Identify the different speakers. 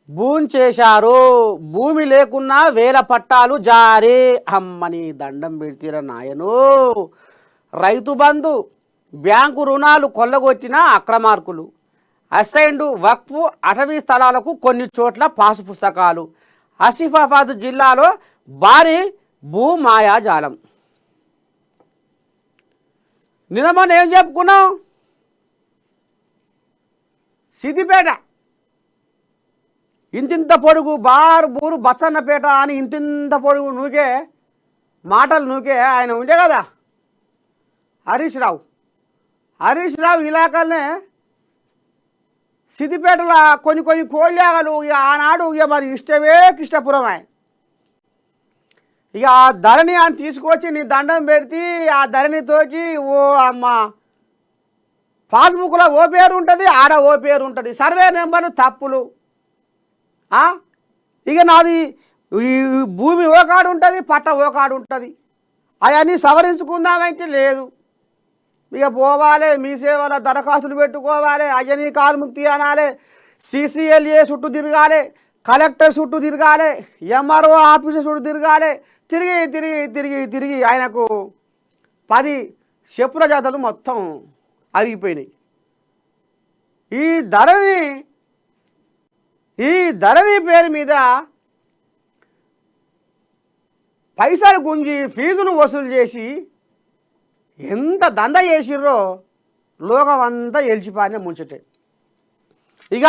Speaker 1: చేశారు. భూమి లేకున్నా వేల పట్టాలు జారీ. అమ్మని దండం పెడితీరా నాయను. రైతు బంధు, బ్యాంకు రుణాలు కొల్లగొట్టిన అక్రమార్కులు, అసైన్డ్ వక్ఫ్ అటవీ స్థలాలకు కొన్ని చోట్ల పాసు పుస్తకాలు, ఆసిఫాబాద్ జిల్లాలో భారీ భూమాయాజాలం. నిన్న మనం ఏం చెప్పుకున్నాం? సిద్దిపేట ఇంతింత పొడుగు బారు బూరు బచ్చన్నపేట అని ఇంతింత పొడుగు నూకే మాటలు నూకే ఆయన ఉండే కదా హరీష్ రావు ఇలాకాలనే సిద్దిపేటలో కొన్ని కోళ్ళాగలు ఇక ఆనాడు ఇక మరి ఇష్టమే కృష్ణపురం ఆయన. ఇక ఆ ధరణి అని తీసుకొచ్చి నీ దండం పెడితే ఆ ధరణితోచి ఓ అమ్మ పాస్బుక్లో ఓ పేరు ఉంటుంది, ఆడ ఓ పేరు ఉంటుంది, సర్వే నెంబర్లు తప్పులు. ఇక నాది ఈ భూమి ఓ కాడు ఉంటుంది, పట్ట ఓ కాడు ఉంటుంది. అవన్నీ సవరించుకుందామంటే లేదు. ఇక పోవాలి, మీ సేవలో దరఖాస్తులు పెట్టుకోవాలి, అజనీ కార్ముక్తి అనాలి, సిసిఎల్ఏ చుట్టూ తిరగాలి, కలెక్టర్ చుట్టూ తిరగాలి, ఎంఆర్ఓ ఆఫీసర్ చుట్టూ తిరగాలి. తిరిగి తిరిగి తిరిగి తిరిగి ఆయనకు 10 చెప్పుల జాతలు మొత్తం అరిగిపోయినాయి. ఈ ధరణి పేరు మీద పైసలు గుంజి ఫీజులు వసూలు చేసి ఎంత దంద చేసిర్రో లోకం అంతా ఎలిచిపారిన ముంచటే. ఇక